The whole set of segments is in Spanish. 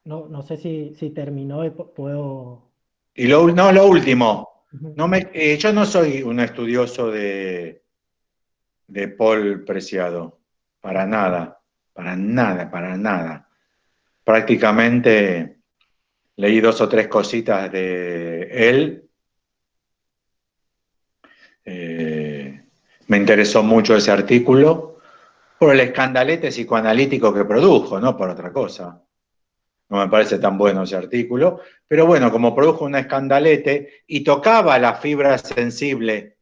No sé si terminó y puedo... Y no, lo último, Ujú. yo no soy un estudioso de Paul Preciado, para nada, para nada, para nada. Prácticamente leí dos o tres cositas de él. eh, Me interesó mucho ese artículo por el escandalete psicoanalítico que produjo, no por otra cosa. No me parece tan bueno ese artículo, pero bueno, como produjo un escandalete y tocaba la fibra sensible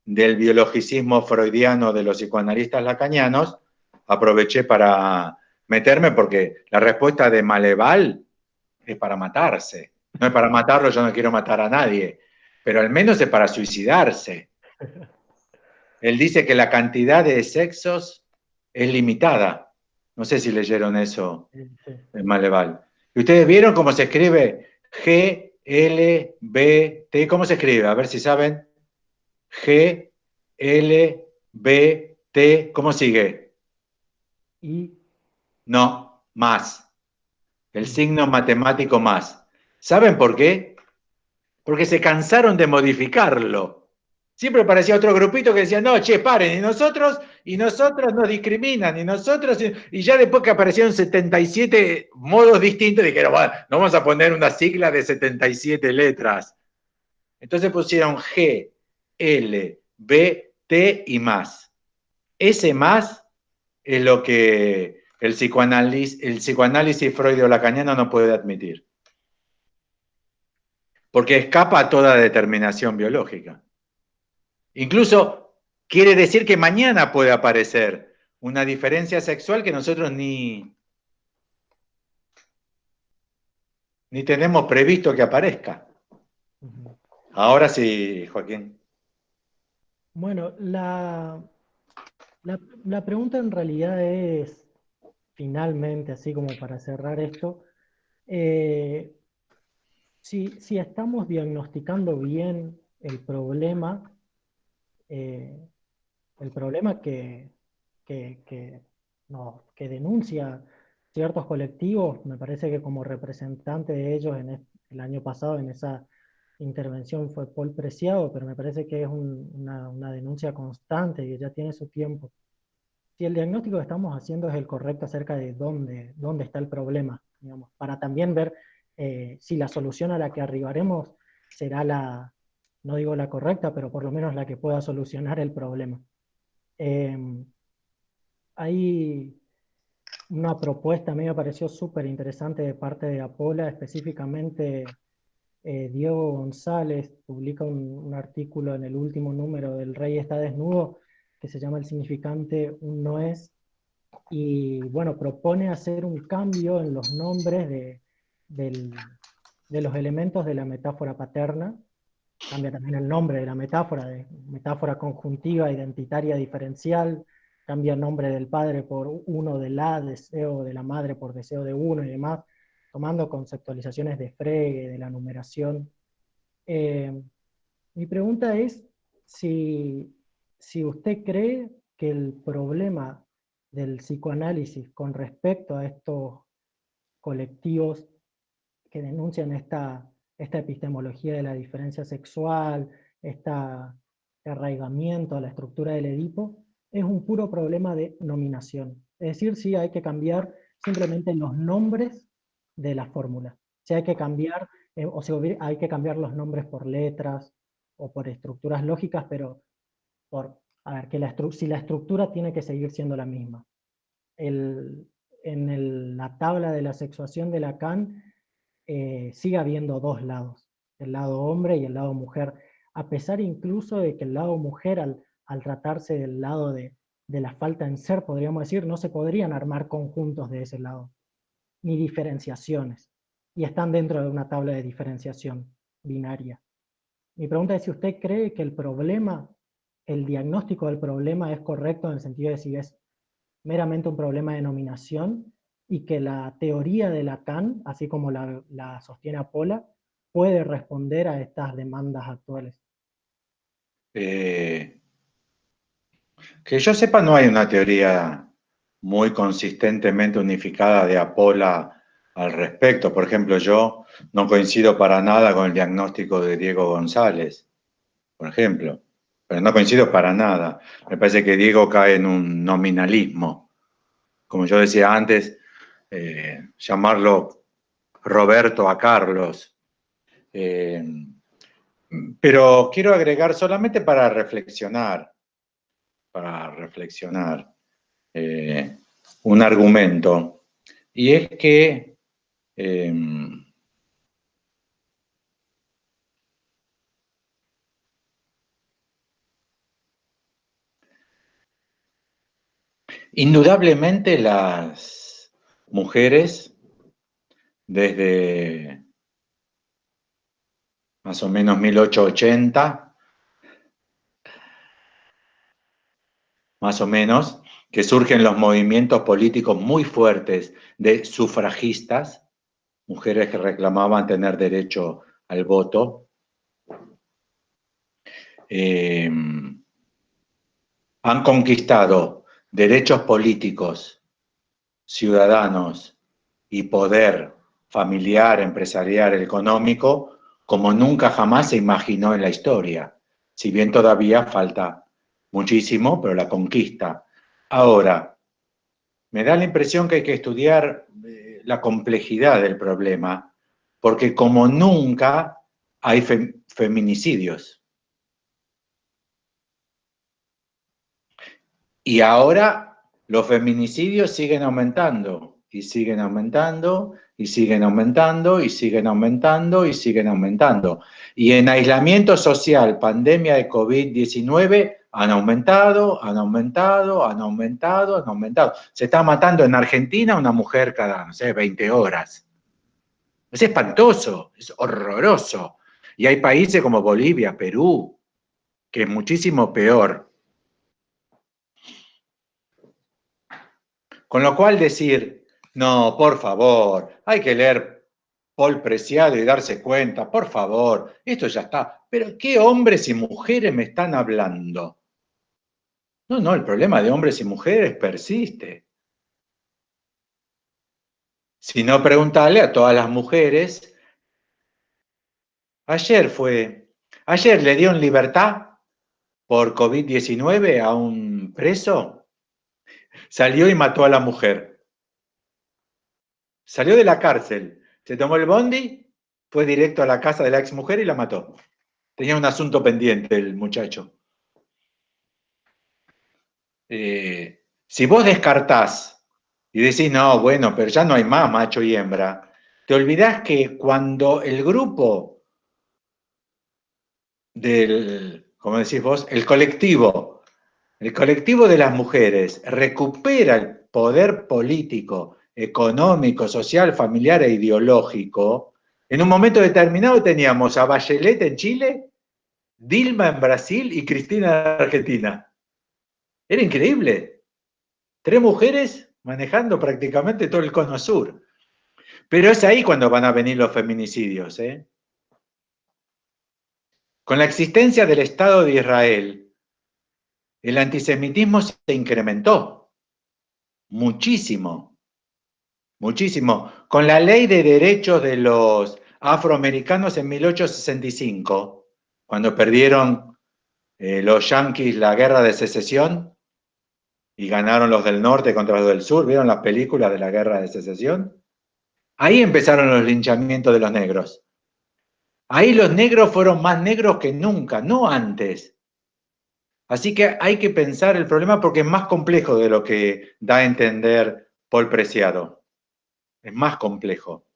del biologicismo freudiano de los psicoanalistas lacanianos, aproveché para meterme porque la respuesta de Maleval es para matarse. No es para matarlo, yo no quiero matar a nadie, pero al menos es para suicidarse. Él dice que la cantidad de sexos es limitada. No sé si leyeron eso Sí. en Maleval. ¿Y ustedes vieron cómo se escribe GLBT? ¿Cómo se escribe? A ver si saben. GLBT. ¿Cómo sigue? Y, No, más. El mm, signo matemático más. ¿Saben por qué? Porque se cansaron de modificarlo. Siempre parecía otro grupito que decía, no, che, paren, y nosotros nos discriminan, y ya después que aparecieron 77 modos distintos, dijeron, bueno, no vamos a poner una sigla de 77 letras. Entonces pusieron G, L, B, T y más. Ese más es lo que el psicoanálisis freudo-lacaniano no puede admitir, porque escapa a toda determinación biológica. Incluso quiere decir que mañana puede aparecer una diferencia sexual que nosotros ni tenemos previsto que aparezca. ujú. Ahora sí, Joaquín. Bueno, la pregunta en realidad es, finalmente, así como para cerrar esto, eh, si estamos diagnosticando bien eh, el problema que, que denuncia ciertos colectivos, me parece que como representante de ellos el año pasado en esa intervención fue Paul Preciado, pero me parece que es una denuncia constante y que ya tiene su tiempo. Si el diagnóstico que estamos haciendo es el correcto acerca de dónde está el problema, digamos, para también ver si la solución a la que arribaremos será no digo la correcta, pero por lo menos la que pueda solucionar el problema. Eh, Hay una propuesta, a mí me pareció súper interesante de parte de Apola, específicamente Diego González publica un artículo en el último número del Rey está desnudo, que se llama El significante un no es, y bueno, propone hacer un cambio en los nombres del- de los elementos de la metáfora paterna. Cambia también el nombre de la metáfora, de metáfora conjuntiva, identitaria, diferencial. Cambia el nombre del padre por uno de la, deseo de la madre por deseo de uno y demás, tomando conceptualizaciones de Frege, de la numeración. Eh, Mi pregunta es si, si usted cree que el problema del psicoanálisis con respecto a estos colectivos que denuncian esta epistemología de la diferencia sexual, este arraigamiento a la estructura del Edipo, es un puro problema de nominación. Es decir, si hay que cambiar simplemente los nombres de la fórmula. Si hay que cambiar, o si hay que cambiar los nombres por letras o por estructuras lógicas, pero a ver, si la estructura tiene que seguir siendo la misma. El, la tabla de la sexuación de Lacan sigue habiendo dos lados, el lado hombre y el lado mujer, a pesar incluso de que el lado mujer, al tratarse del lado de la falta en ser, podríamos decir, no se podrían armar conjuntos de ese lado, ni diferenciaciones, y están dentro de una tabla de diferenciación binaria. Mi pregunta es si usted cree que el diagnóstico del problema es correcto en el sentido de si es meramente un problema de nominación y que la teoría de Lacan, así como la sostiene Apola, puede responder a estas demandas actuales. Eh, que yo sepa, no hay una teoría muy consistentemente unificada de Apola al respecto. Por ejemplo, yo no coincido para nada con el diagnóstico de Diego González, por ejemplo, pero no coincido para nada. Me parece que Diego cae en un nominalismo. Como yo decía antes, llamarlo Roberto a Carlos. Pero quiero agregar solamente para reflexionar un argumento, y es que indudablemente las mujeres, desde más o menos 1880, más o menos, que surgen los movimientos políticos muy fuertes de sufragistas, mujeres que reclamaban tener derecho al voto, han conquistado derechos políticos, ciudadanos y poder familiar, empresarial, económico, como nunca jamás se imaginó en la historia. Si bien todavía falta muchísimo, pero la conquista. Ahora, me da la impresión que hay que estudiar la complejidad del problema, porque como nunca hay feminicidios. Y ahora los feminicidios siguen aumentando, y siguen aumentando, y siguen aumentando, y siguen aumentando, y siguen aumentando. Y en aislamiento social, pandemia de COVID-19, han aumentado, han aumentado, han aumentado, han aumentado. Se está matando en Argentina una mujer cada, no sé, 20 horas. Es espantoso, es horroroso. Y hay países como Bolivia, Perú, que es muchísimo peor. Con lo cual decir, no, por favor, hay que leer Paul Preciado y darse cuenta, por favor, esto ya está. Pero ¿qué hombres y mujeres me están hablando? No, el problema de hombres y mujeres persiste. Si no, preguntarle a todas las mujeres. Ayer le dio en libertad por COVID-19 a un preso, salió y mató a la mujer. Salió de la cárcel, se tomó el bondi, fue directo a la casa de la exmujer y la mató. Tenía un asunto pendiente el muchacho. Si vos descartás y decís, no, bueno, pero ya no hay más macho y hembra, te olvidás que cuando el grupo como decís vos, el colectivo de las mujeres recupera el poder político, económico, social, familiar e ideológico, en un momento determinado teníamos a Bachelet en Chile, Dilma en Brasil y Cristina en Argentina. Era increíble. 3 mujeres manejando prácticamente todo el cono sur. Pero es ahí cuando van a venir los feminicidios. Con la existencia del Estado de Israel, el antisemitismo se incrementó muchísimo, muchísimo. Con la ley de derechos de los afroamericanos en 1865, cuando perdieron los yanquis la guerra de secesión y ganaron los del norte contra los del sur, ¿vieron las películas de la guerra de secesión? Ahí empezaron los linchamientos de los negros. Ahí los negros fueron más negros que nunca, no antes. Así que hay que pensar el problema porque es más complejo de lo que da a entender Paul Preciado. Es más complejo.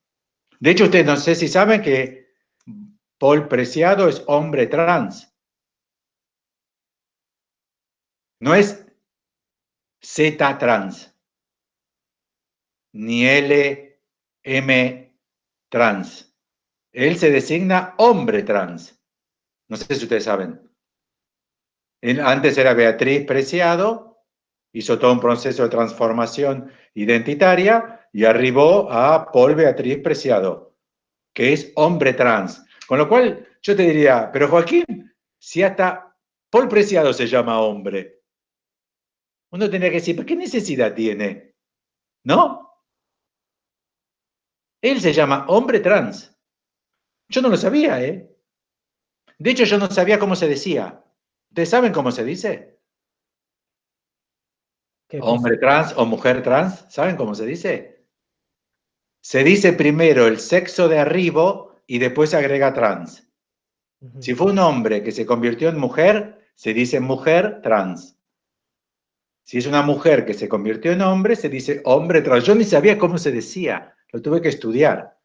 De hecho, ustedes no sé si saben que Paul Preciado es hombre trans. No es Z trans, ni LM trans. Él se designa hombre trans. No sé si ustedes saben. Antes era Beatriz Preciado, hizo todo un proceso de transformación identitaria y arribó a Paul Beatriz Preciado, que es hombre trans. Con lo cual yo te diría, pero Joaquín, si hasta Paul Preciado se llama hombre. Uno tendría que decir, ¿pero qué necesidad tiene? ¿No? Él se llama hombre trans. Yo no lo sabía, ¿eh? De hecho, yo no sabía cómo se decía. ¿Ustedes saben cómo se dice? ¿Qué Hombre cosa? trans o mujer trans, ¿saben cómo se dice? Se dice primero el sexo de arribo y después se agrega trans. Ujú. Si fue un hombre que se convirtió en mujer, se dice mujer trans. Si es una mujer que se convirtió en hombre, se dice hombre trans. Yo ni sabía cómo se decía, lo tuve que estudiar.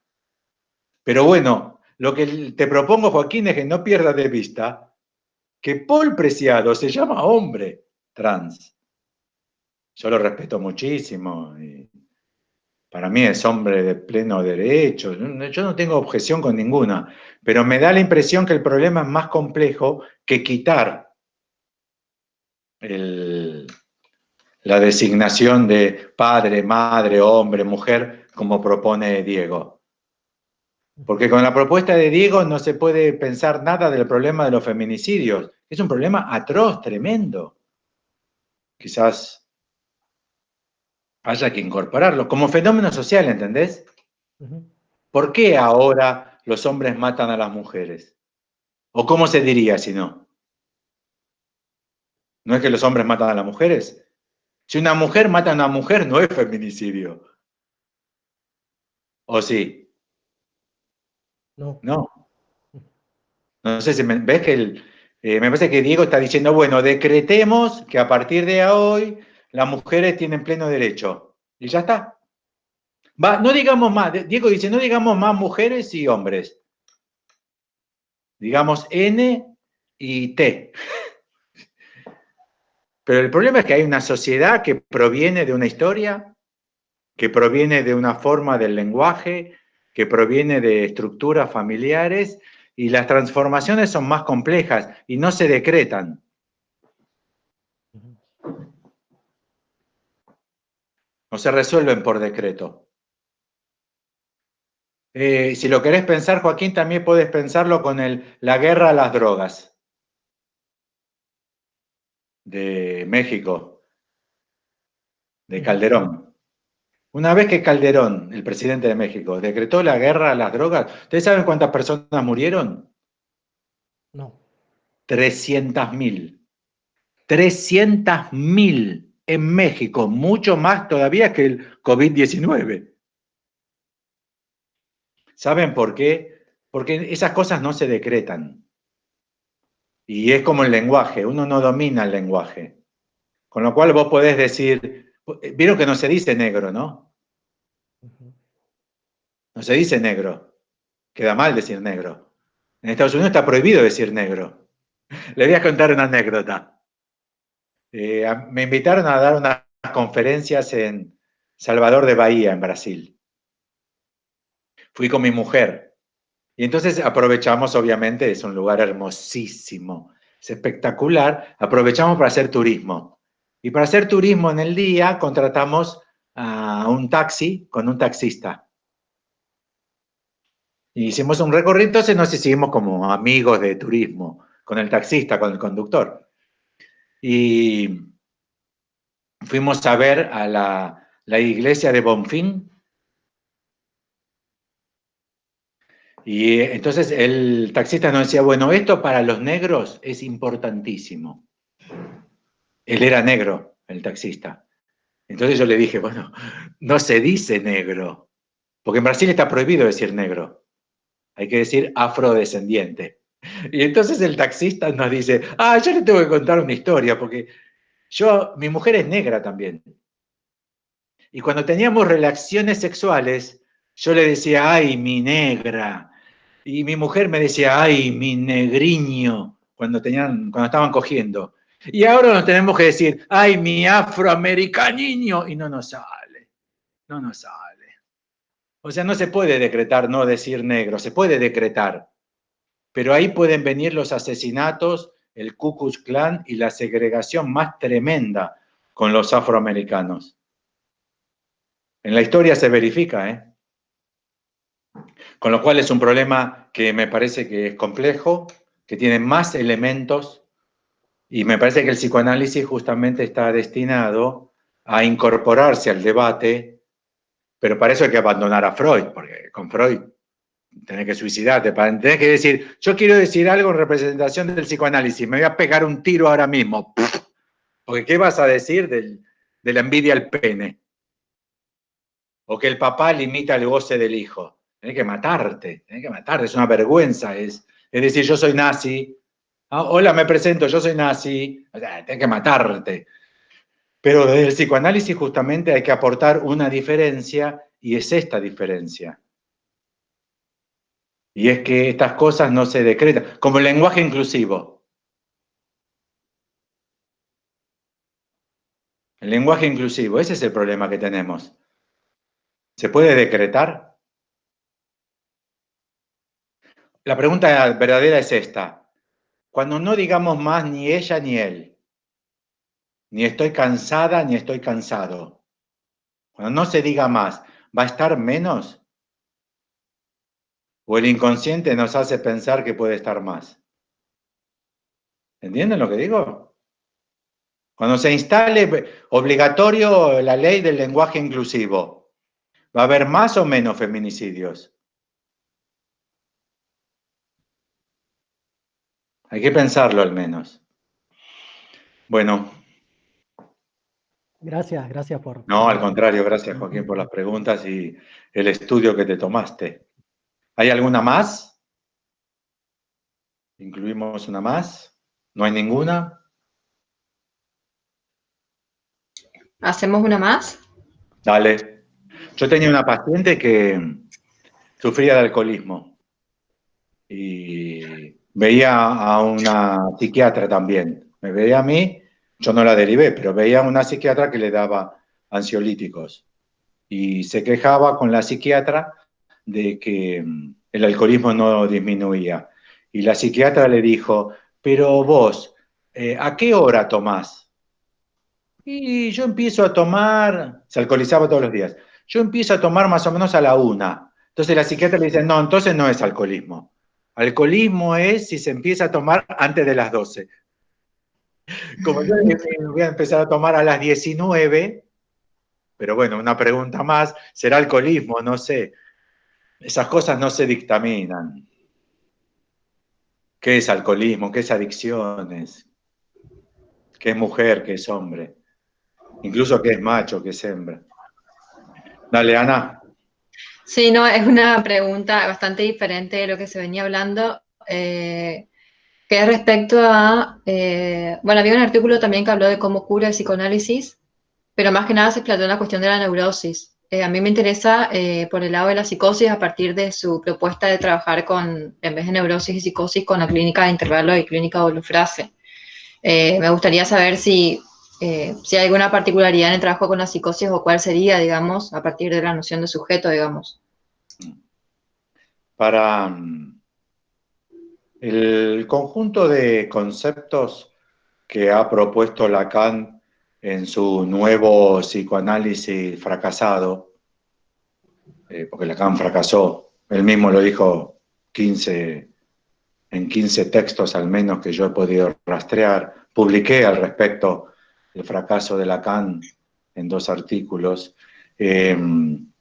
Pero bueno, lo que te propongo, Joaquín, es que no pierdas de vista que Paul Preciado se llama hombre trans. Yo lo respeto muchísimo. Y para mí es hombre de pleno derecho. Yo no tengo objeción con ninguna, pero me da la impresión que el problema es más complejo que quitar el, la designación de padre, madre, hombre, mujer, como propone Diego. Ujú. Porque con la propuesta de Diego no se puede pensar nada del problema de los feminicidios. Es un problema atroz, tremendo. Quizás haya que incorporarlo como fenómeno social, ¿entendés? Ujú. ¿Por qué ahora los hombres matan a las mujeres? ¿O cómo se diría si no? ¿No es que los hombres matan a las mujeres? Si una mujer mata a una mujer, no es feminicidio. ¿O sí? No. No. No sé si ves que me parece que Diego está diciendo, bueno, decretemos que a partir de hoy las mujeres tienen pleno derecho. Y ya está. Va, no digamos más, Diego dice, no digamos más mujeres y hombres. Digamos N y T. Pero el problema es que hay una sociedad que proviene de una historia, que proviene de una forma del lenguaje, que proviene de estructuras familiares, y las transformaciones son más complejas y no se decretan, Ujú. no se resuelven por decreto. Si lo querés pensar, Joaquín, también puedes pensarlo con la guerra a las drogas de México, de Ujú. Calderón. Una vez que Calderón, el presidente de México, decretó la guerra a las drogas, ¿ustedes saben cuántas personas murieron? No. 300.000. 300.000 en México, mucho más todavía que el COVID-19. ¿Saben por qué? Porque esas cosas no se decretan. Y es como el lenguaje, uno no domina el lenguaje. Con lo cual vos podés decir, vieron que no se dice negro, ¿no? Ujú. No se dice negro. Queda mal decir negro. En Estados Unidos está prohibido decir negro. Les voy a contar una anécdota. Me invitaron a dar unas conferencias en Salvador de Bahía, en Brasil. Fui con mi mujer. Y entonces aprovechamos, obviamente, es un lugar hermosísimo, es espectacular, aprovechamos para hacer turismo. Y para hacer turismo en el día contratamos a un taxi con un taxista. Y hicimos un recorrido, entonces nos hicimos como amigos de turismo, con el taxista, con el conductor. Y fuimos a ver a la iglesia de Bonfim. Y entonces el taxista nos decía, bueno, esto para los negros es importantísimo. Él era negro, el taxista. Entonces yo le dije, bueno, no se dice negro, porque en Brasil está prohibido decir negro, hay que decir afrodescendiente. Y entonces el taxista nos dice, yo le tengo que contar una historia, porque mi mujer es negra también. Y cuando teníamos relaciones sexuales, yo le decía, ay, mi negra. Y mi mujer me decía, ay, mi negriño, cuando estaban cogiendo. Y ahora nos tenemos que decir, ay, mi afroamericaniño, y no nos sale, no nos sale. O sea, no se puede decretar no decir negro, se puede decretar, pero ahí pueden venir los asesinatos, el Ku Klux Klan y la segregación más tremenda con los afroamericanos. En la historia se verifica, ¿eh? Con lo cual es un problema que me parece que es complejo, que tiene más elementos Y me parece que el psicoanálisis justamente está destinado a incorporarse al debate, pero para eso hay que abandonar a Freud, porque con Freud tenés que suicidarte, tenés que decir, yo quiero decir algo en representación del psicoanálisis, me voy a pegar un tiro ahora mismo. Porque ¿qué vas a decir de la envidia al pene? O que el papá limita el goce del hijo. Tenés que matarte, es una vergüenza. Es decir, yo soy nazi. Ah, hola, me presento, yo soy nazi. O sea, tenés que matarte. Pero desde el psicoanálisis justamente hay que aportar una diferencia y es esta diferencia. Y es que estas cosas no se decretan, como el lenguaje inclusivo. El lenguaje inclusivo, ese es el problema que tenemos. ¿Se puede decretar? La pregunta verdadera es esta. Cuando no digamos más ni ella ni él, ni estoy cansada ni estoy cansado, cuando no se diga más, ¿va a estar menos? ¿O el inconsciente nos hace pensar que puede estar más? ¿Entienden lo que digo? Cuando se instale obligatorio la ley del lenguaje inclusivo, ¿va a haber más o menos feminicidios? Hay que pensarlo al menos. Bueno. Gracias por No, al la contrario, respuesta. gracias Joaquín por las preguntas y el estudio que te tomaste. ¿Hay alguna más? ¿Incluimos una más? ¿No hay ninguna? ¿Hacemos una más? Dale. Yo tenía una paciente que sufría de alcoholismo y veía a una psiquiatra también. Me veía a mí, yo no la derivé, pero veía a una psiquiatra que le daba ansiolíticos y se quejaba con la psiquiatra de que el alcoholismo no disminuía. Y la psiquiatra le dijo, pero vos, ¿a qué hora tomás? Y yo empiezo a tomar, se alcoholizaba todos los días, yo empiezo a tomar más o menos a la 1. Entonces la psiquiatra le dice, no, entonces no es alcoholismo. Alcoholismo es si se empieza a tomar antes de las 12. Como yo voy a empezar a tomar a las 19, pero bueno, una pregunta más, ¿será alcoholismo? No sé. Esas cosas no se dictaminan. ¿Qué es alcoholismo? ¿Qué es adicciones? ¿Qué es mujer? ¿Qué es hombre? Incluso qué es macho, qué es hembra. Dale, Ana. Sí, no, es una pregunta bastante diferente de lo que se venía hablando, que es respecto a, bueno, había un artículo también que habló de cómo cura el psicoanálisis, pero más que nada se planteó la cuestión de la neurosis. A mí me interesa por el lado de la psicosis a partir de su propuesta de trabajar con, en vez de neurosis y psicosis, con la clínica de intervalo y clínica de holofrase. Me gustaría saber si hay alguna particularidad en el trabajo con la psicosis o cuál sería, digamos, a partir de la noción de sujeto, digamos. Para el conjunto de conceptos que ha propuesto Lacan en su nuevo psicoanálisis fracasado, porque Lacan fracasó, él mismo lo dijo en 15 textos al menos que yo he podido rastrear, publiqué al respecto el fracaso de Lacan en 2 artículos. En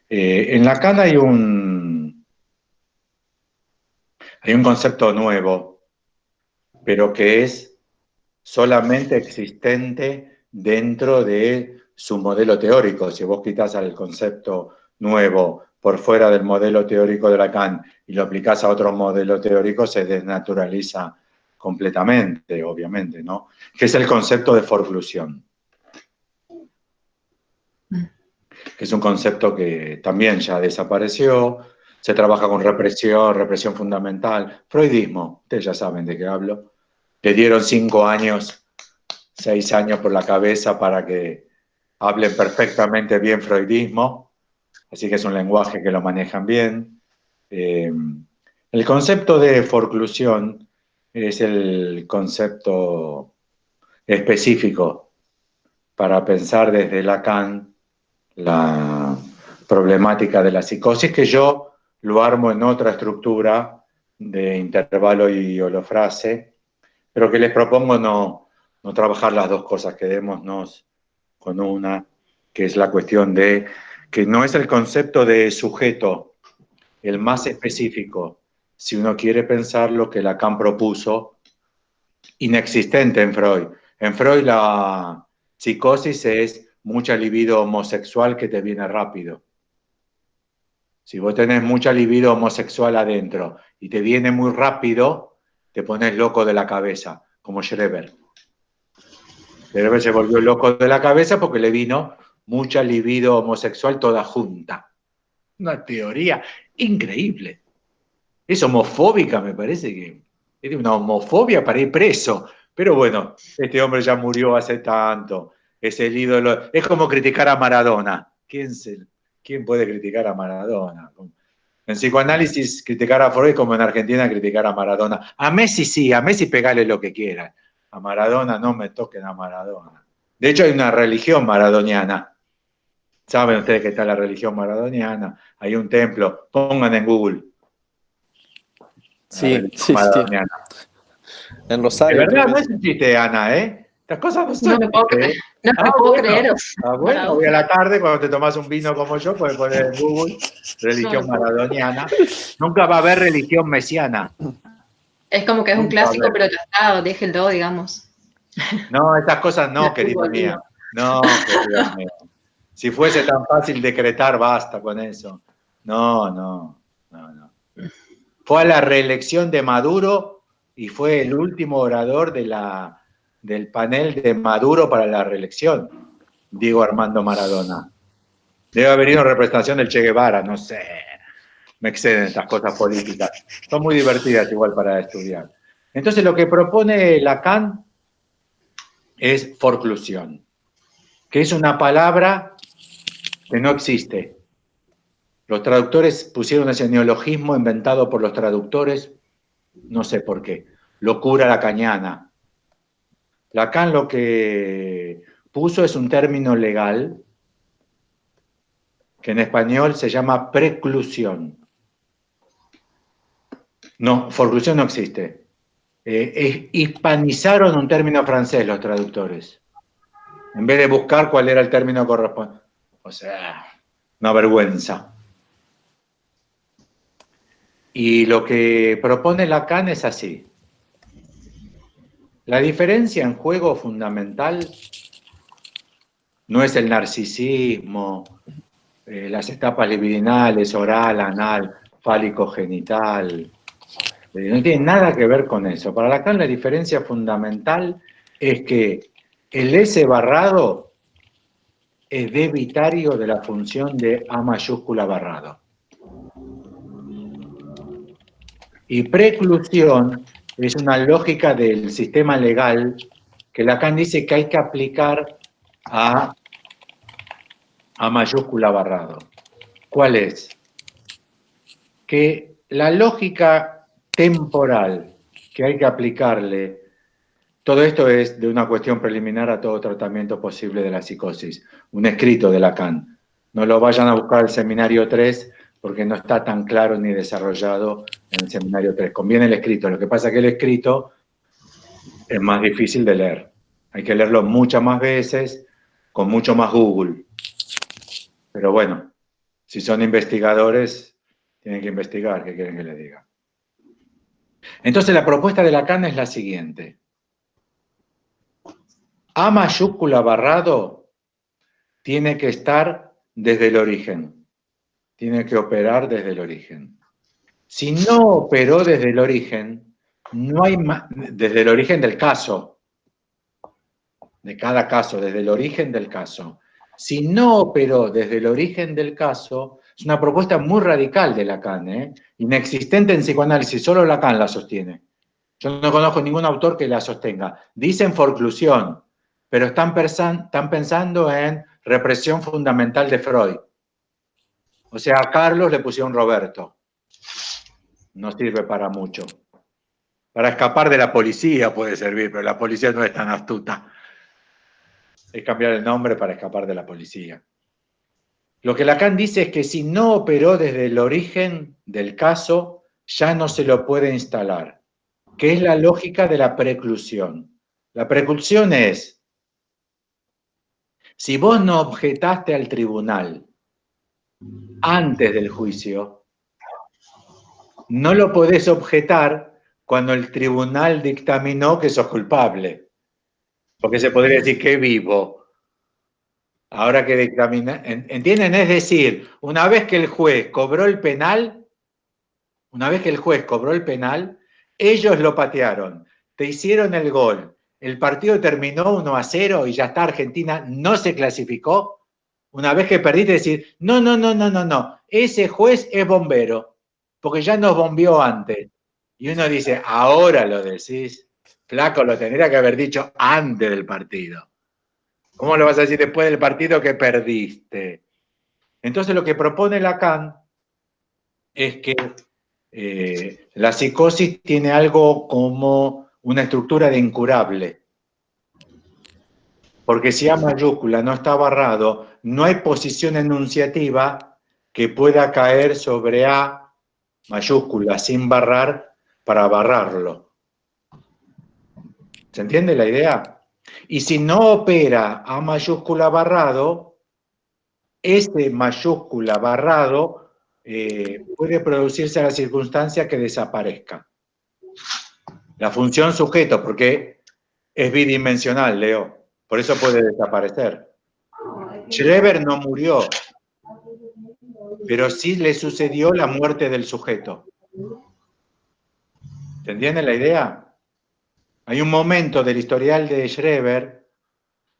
Lacan hay un concepto nuevo, pero que es solamente existente dentro de su modelo teórico. Si vos quitas al concepto nuevo por fuera del modelo teórico de Lacan y lo aplicás a otro modelo teórico, se desnaturaliza completamente, obviamente, ¿no? Que es el concepto de forclusión. Que es un concepto que también ya desapareció, se trabaja con represión fundamental, freudismo, ustedes ya saben de qué hablo. Le dieron 5 años, 6 años por la cabeza para que hablen perfectamente bien freudismo, así que es un lenguaje que lo manejan bien. El concepto de forclusión es el concepto específico para pensar desde Lacan la problemática de la psicosis, que yo lo armo en otra estructura de intervalo y holofrase, pero que les propongo no trabajar las dos cosas, quedémonos con una, que es la cuestión de que no es el concepto de sujeto el más específico, si uno quiere pensar lo que Lacan propuso, inexistente en Freud. En Freud la psicosis es mucha libido homosexual que te viene rápido. Si vos tenés mucha libido homosexual adentro y te viene muy rápido, te pones loco de la cabeza, como Schreber. Schreber se volvió loco de la cabeza porque le vino mucha libido homosexual toda junta. Una teoría increíble. Es homofóbica, me parece que es una homofobia para ir preso. Pero bueno, este hombre ya murió hace tanto. Es el ídolo. Es como criticar a Maradona. ¿Quién puede criticar a Maradona? En psicoanálisis, criticar a Freud como en Argentina criticar a Maradona. A Messi sí, a Messi pegale lo que quieran. A Maradona no me toquen a Maradona. De hecho, hay una religión maradoniana. ¿Saben ustedes que está la religión maradoniana? Hay un templo. Pongan en Google. Sí. En Rosario. De verdad, no es un chiste, Ana, ¿eh? Estas cosas no son. No me puedo creer. No me puedo creer. Bueno, hoy a la tarde, cuando te tomas un vino como yo, puedes poner en Google religión maradoniana. Nunca va a haber religión mesiana. Es como que es un clásico, pero tratado, déjenlo, digamos. No, estas cosas no, querida mía. No, querida mía. Si fuese tan fácil decretar, basta con eso. No. Fue a la reelección de Maduro y fue el último orador del panel de Maduro para la reelección, Diego Armando Maradona. Debe haber ido en representación del Che Guevara, no sé. Me exceden estas cosas políticas. Son muy divertidas igual para estudiar. Entonces lo que propone Lacan es forclusión, que es una palabra que no existe. Los traductores pusieron ese neologismo inventado por los traductores, no sé por qué. Locura lacaniana. Lacan lo que puso es un término legal que en español se llama preclusión. No, forclusión no existe. Hispanizaron un término francés los traductores. En vez de buscar cuál era el término correspondiente. O sea, una vergüenza. Y lo que propone Lacan es así. La diferencia en juego fundamental no es el narcisismo, las etapas libidinales, oral, anal, fálico, genital. No tiene nada que ver con eso. Para Lacan la diferencia fundamental es que el S barrado es debitario de la función de A mayúscula barrado. Y preclusión es una lógica del sistema legal que Lacan dice que hay que aplicar a mayúscula barrado. ¿Cuál es? Que la lógica temporal que hay que aplicarle, todo esto es de una cuestión preliminar a todo tratamiento posible de la psicosis, un escrito de Lacan. No lo vayan a buscar al seminario 3 porque no está tan claro ni desarrollado en el seminario 3. Conviene el escrito, lo que pasa es que el escrito es más difícil de leer. Hay que leerlo muchas más veces, con mucho más Google. Pero bueno, si son investigadores, tienen que investigar, ¿qué quieren que les diga? Entonces la propuesta de Lacan es la siguiente. A mayúscula barrado tiene que estar desde el origen. Tiene que operar desde el origen. Si no operó desde el origen, no hay más, desde el origen del caso, de cada caso, desde el origen del caso. Si no operó desde el origen del caso, es una propuesta muy radical de Lacan, inexistente en psicoanálisis, solo Lacan la sostiene. Yo no conozco ningún autor que la sostenga. Dicen forclusión, pero están pensando en represión fundamental de Freud. O sea, a Carlos le pusieron Roberto. No sirve para mucho. Para escapar de la policía puede servir, pero la policía no es tan astuta. Es cambiar el nombre para escapar de la policía. Lo que Lacan dice es que si no operó desde el origen del caso, ya no se lo puede instalar, que es la lógica de la preclusión. La preclusión es, si vos no objetaste al tribunal antes del juicio, no lo podés objetar cuando el tribunal dictaminó que sos culpable. Porque se podría decir que vivo. Ahora que dictamina, ¿entienden? Es decir, una vez que el juez cobró el penal, ellos lo patearon, te hicieron el gol, el partido terminó 1-0 y ya está, Argentina no se clasificó. Una vez que perdiste, decir, no, ese juez es bombero, porque ya nos bombeó antes. Y uno dice, ahora lo decís, flaco, lo tendría que haber dicho antes del partido. ¿Cómo lo vas a decir después del partido que perdiste? Entonces lo que propone Lacan es que la psicosis tiene algo como una estructura de incurable. Porque si A mayúscula no está barrado, no hay posición enunciativa que pueda caer sobre A mayúscula sin barrar para barrarlo. ¿Se entiende la idea? Y si no opera A mayúscula barrado, ese mayúscula barrado puede producirse la circunstancia que desaparezca. La función sujeto, porque es bidimensional, Leo, por eso puede desaparecer. Schreber no murió, pero sí le sucedió la muerte del sujeto. ¿Se entiende la idea? Hay un momento del historial de Schreber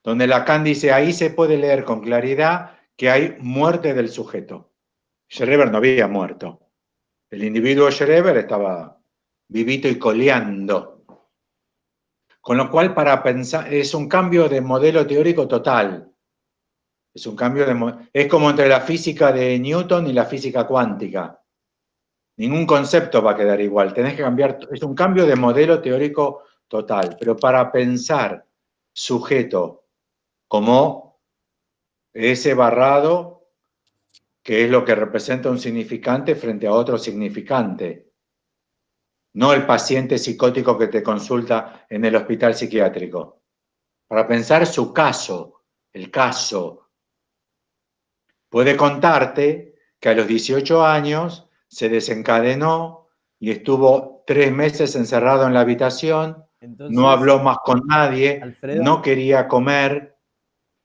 donde Lacan dice, ahí se puede leer con claridad que hay muerte del sujeto. Schreber no había muerto. El individuo Schreber estaba vivito y coleando. Con lo cual, para pensar, es un cambio de modelo teórico total. Es un cambio es como entre la física de Newton y la física cuántica. Ningún concepto va a quedar igual. Tenés que cambiar. Es un cambio de modelo teórico total. Pero para pensar sujeto como ese barrado, que es lo que representa un significante frente a otro significante. No el paciente psicótico que te consulta en el hospital psiquiátrico. Para pensar su caso, el caso. Puede contarte que a los 18 años se desencadenó y estuvo 3 meses encerrado en la habitación, entonces, no habló más con nadie, Alfredo, no quería comer,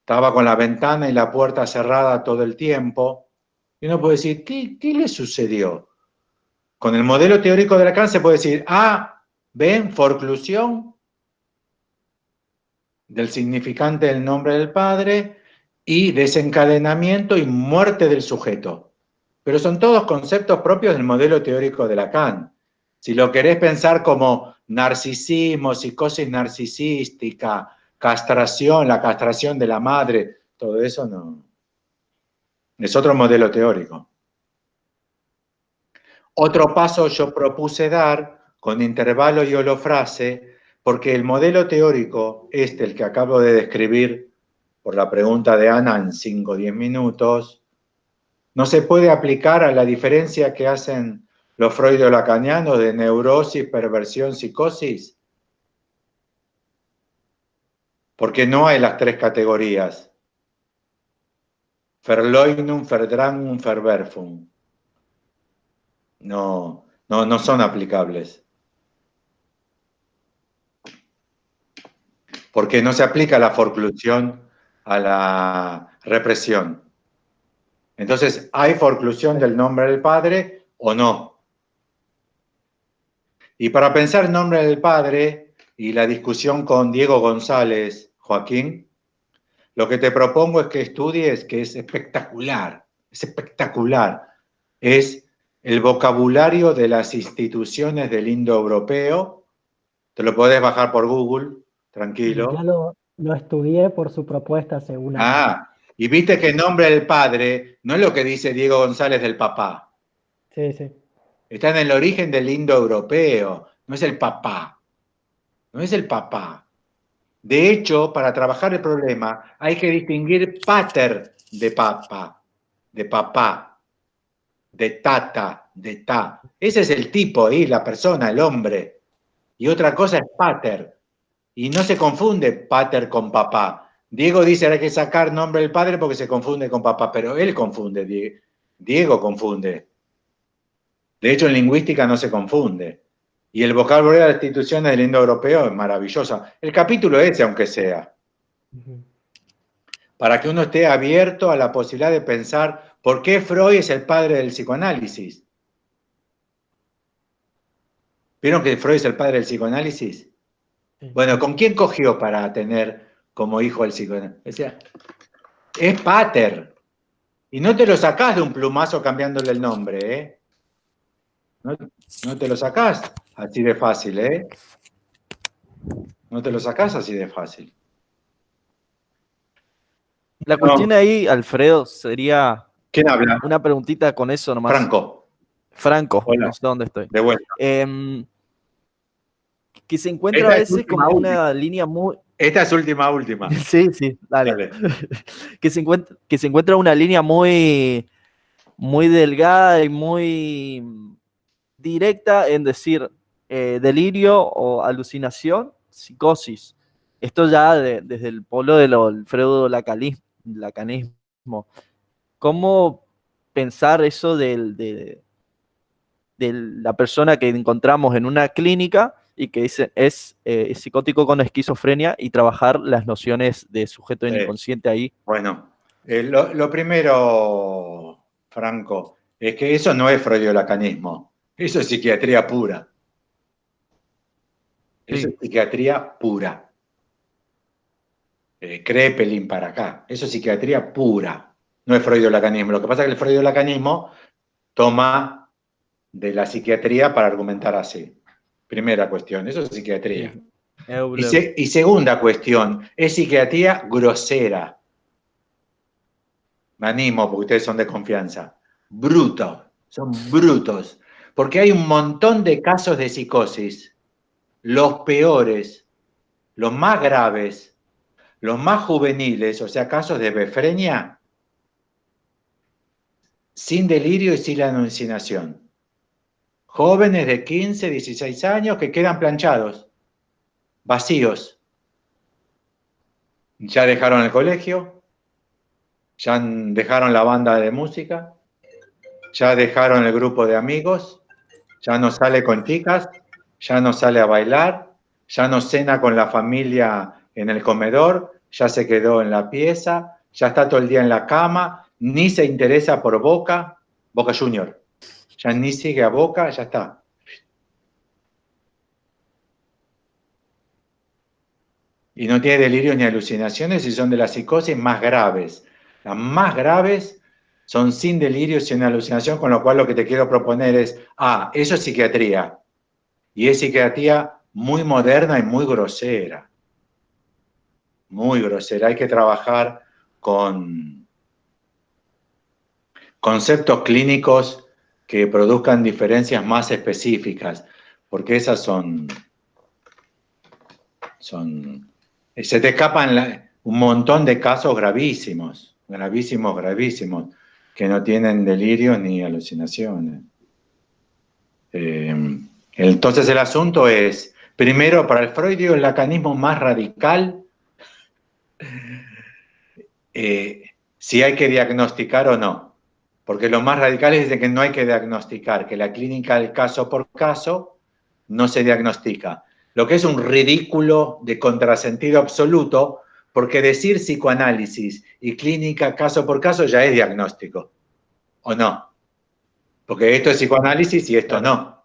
estaba con la ventana y la puerta cerrada todo el tiempo. Y uno puede decir, ¿qué le sucedió? Con el modelo teórico de Lacan se puede decir, ven, forclusión del significante del nombre del padre y desencadenamiento y muerte del sujeto. Pero son todos conceptos propios del modelo teórico de Lacan. Si lo querés pensar como narcisismo, psicosis narcisística, castración, la castración de la madre, todo eso no. Es otro modelo teórico. Otro paso yo propuse dar con intervalo y holofrase, porque el modelo teórico, el que acabo de describir por la pregunta de Ana en 5 o 10 minutos, no se puede aplicar a la diferencia que hacen los freudo-lacanianos de neurosis, perversión, psicosis, porque no hay las 3 categorías. Verleugnung, Verdrängung, Verwerfung. No son aplicables. Porque no se aplica la forclusión a la represión. Entonces, ¿hay forclusión del nombre del padre o no? Y para pensar el nombre del padre y la discusión con Diego González, Joaquín, lo que te propongo es que estudies, que es espectacular, es el vocabulario de las instituciones del indoeuropeo. Te lo podés bajar por Google, tranquilo. Ya lo estudié por su propuesta según. Y viste que el nombre del padre no es lo que dice Diego González del papá. Sí. Está en el origen del indoeuropeo, no es el papá. No es el papá. De hecho, para trabajar el problema hay que distinguir pater de papá, de tata, de ta. Ese es el tipo ahí, la persona, el hombre. Y otra cosa es pater. Y no se confunde pater con papá. Diego dice que hay que sacar nombre del padre porque se confunde con papá, pero él confunde, Diego confunde. De hecho, en lingüística no se confunde. Y el vocabulario de las instituciones del indoeuropeo es maravilloso. El capítulo ese, aunque sea. Para que uno esté abierto a la posibilidad de pensar por qué Freud es el padre del psicoanálisis. ¿Vieron que Freud es el padre del psicoanálisis? Sí. Bueno, ¿con quién cogió para tener como hijo el psicoanálisis? O sea, es pater. Y no te lo sacás de un plumazo cambiándole el nombre, ¿eh? No te lo sacás así de fácil, ¿eh? No te lo sacás así de fácil. La cuestión ahí, Alfredo, sería ¿Quién habla? una preguntita con eso nomás. Franco, Hola. no sé dónde estoy. De vuelta. Que se encuentra a veces como una línea muy... Esta es última. Sí, dale. Que se encuentra una línea muy delgada y muy directa en decir delirio o alucinación, psicosis. Esto ya desde el polo del freudo-lacanismo. ¿Cómo pensar eso de la persona que encontramos en una clínica y que dice es psicótico con esquizofrenia y trabajar las nociones de sujeto del inconsciente ahí? Bueno, lo primero, Franco, es que eso no es freudiolacanismo, eso es psiquiatría pura. Eso es psiquiatría pura. Krepelin para acá, eso es psiquiatría pura, no es freudiolacanismo. Lo que pasa es que el freudiolacanismo toma de la psiquiatría para argumentar así. Primera cuestión, eso es psiquiatría. Y segunda cuestión, es psiquiatría grosera. Me animo porque ustedes son de confianza. Brutos, son brutos. Porque hay un montón de casos de psicosis, los peores, los más graves, los más juveniles, o sea, casos de befrenia, sin delirio y sin alucinación. Jóvenes de 15, 16 años que quedan planchados, vacíos. Ya dejaron el colegio, ya dejaron la banda de música, ya dejaron el grupo de amigos, ya no sale con chicas, ya no sale a bailar, ya no cena con la familia en el comedor, ya se quedó en la pieza, ya está todo el día en la cama, ni se interesa por Boca Junior. Ya ni sigue a Boca, ya está. Y no tiene delirios ni alucinaciones y son de las psicosis más graves. Las más graves son sin delirios y sin alucinación, con lo cual lo que te quiero proponer es, eso es psiquiatría. Y es psiquiatría muy moderna y muy grosera. Muy grosera. Hay que trabajar con conceptos clínicos que produzcan diferencias más específicas, porque esas se te escapan un montón de casos gravísimos, que no tienen delirios ni alucinaciones. Entonces el asunto es, primero, para el freudio el lacanismo más radical, si hay que diagnosticar o no. Porque los más radicales dicen que no hay que diagnosticar, que la clínica del caso por caso no se diagnostica. Lo que es un ridículo de contrasentido absoluto, porque decir psicoanálisis y clínica caso por caso ya es diagnóstico, ¿o no? Porque esto es psicoanálisis y esto no.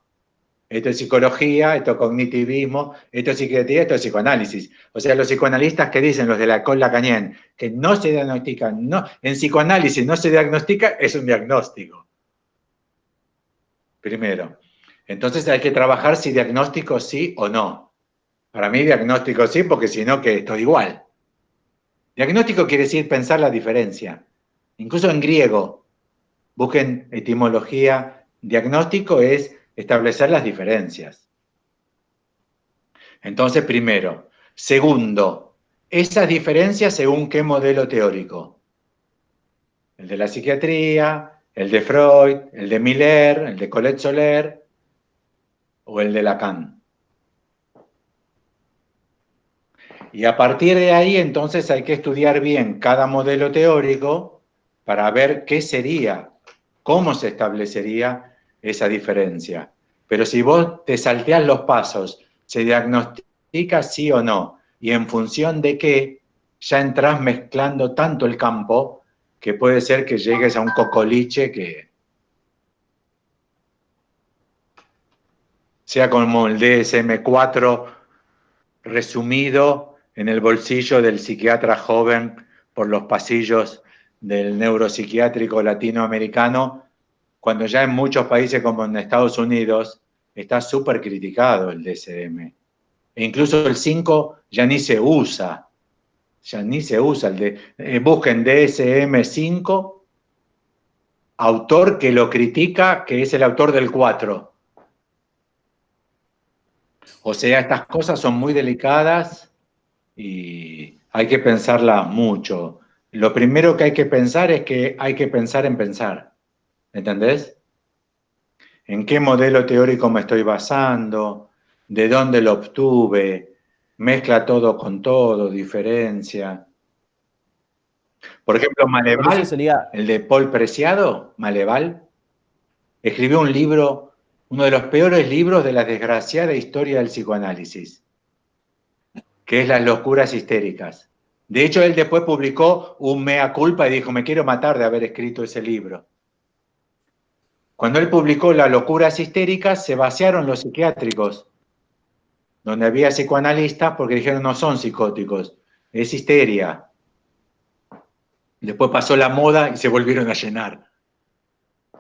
Esto es psicología, esto es cognitivismo, esto es psiquiatría, esto es psicoanálisis. O sea, los psicoanalistas que dicen, los de la École Lacanienne, que no se diagnostican, en psicoanálisis no se diagnostica, es un diagnóstico. Primero. Entonces hay que trabajar si diagnóstico sí o no. Para mí diagnóstico sí, porque si no, que estoy igual. Diagnóstico quiere decir pensar la diferencia. Incluso en griego, busquen etimología, diagnóstico es establecer las diferencias. Entonces, primero. Segundo, esas diferencias según qué modelo teórico. El de la psiquiatría, el de Freud, el de Miller, el de Colette-Soler o el de Lacan. Y a partir de ahí, entonces, hay que estudiar bien cada modelo teórico para ver qué sería, cómo se establecería esa diferencia. Pero si vos te salteás los pasos, se diagnostica sí o no, y en función de qué, ya entrás mezclando tanto el campo que puede ser que llegues a un cocoliche que sea como el DSM-4 resumido en el bolsillo del psiquiatra joven por los pasillos del neuropsiquiátrico latinoamericano, cuando ya en muchos países como en Estados Unidos está súper criticado el DSM. E incluso el 5 ya ni se usa. Ya ni se usa. Busquen DSM-5, autor que lo critica, que es el autor del 4. O sea, estas cosas son muy delicadas y hay que pensarlas mucho. Lo primero que hay que pensar es que hay que pensar en pensar. ¿Entendés? ¿En qué modelo teórico me estoy basando? ¿De dónde lo obtuve? Mezcla todo con todo, diferencia. Por ejemplo, Maleval, sería... el de Paul Preciado, Maleval, escribió un libro, uno de los peores libros de la desgraciada historia del psicoanálisis, que es Las locuras histéricas. De hecho, él después publicó un mea culpa y dijo, me quiero matar de haber escrito ese libro. Cuando él publicó Las locuras histéricas, se vaciaron los psiquiátricos, donde había psicoanalistas, porque dijeron, no son psicóticos, es histeria. Después pasó la moda y se volvieron a llenar.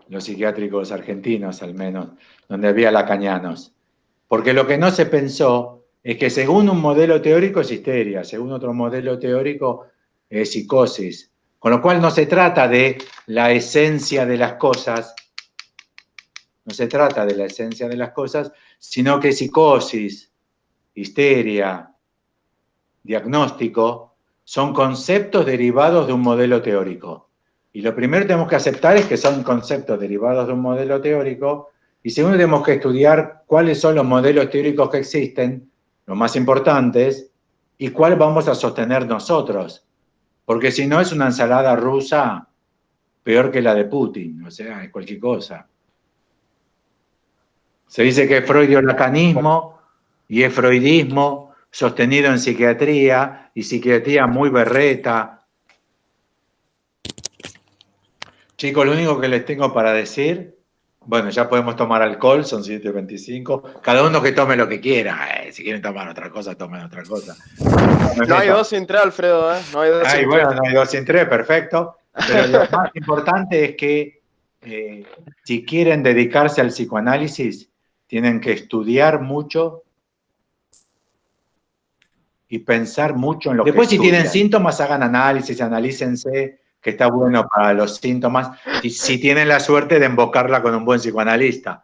Los psiquiátricos argentinos, al menos, donde había lacanianos. Porque lo que no se pensó es que según un modelo teórico es histeria, según otro modelo teórico es psicosis. Con lo cual no se trata de la esencia de las cosas, no se trata de la esencia de las cosas, sino que psicosis, histeria, diagnóstico, son conceptos derivados de un modelo teórico. Y lo primero que tenemos que aceptar es que son conceptos derivados de un modelo teórico, y segundo tenemos que estudiar cuáles son los modelos teóricos que existen, los más importantes, y cuál vamos a sostener nosotros. Porque si no es una ensalada rusa peor que la de Putin, o sea, es cualquier cosa. Se dice que es freudiolacanismo y es freudismo sostenido en psiquiatría, y psiquiatría muy berreta. Chicos, lo único que les tengo para decir, bueno, ya podemos tomar alcohol, son 7:25, cada uno que tome lo que quiera, si quieren tomar otra cosa, tomen otra cosa. No hay 2 sin 3, Alfredo, ¿eh? No hay 2 sin 3. Bueno, no hay 2 sin 3, perfecto. Pero lo más importante es que si quieren dedicarse al psicoanálisis, tienen que estudiar mucho y pensar mucho en lo que estudian. Después, si tienen síntomas, hagan análisis, analícense, que está bueno para los síntomas, si tienen la suerte de embocarla con un buen psicoanalista.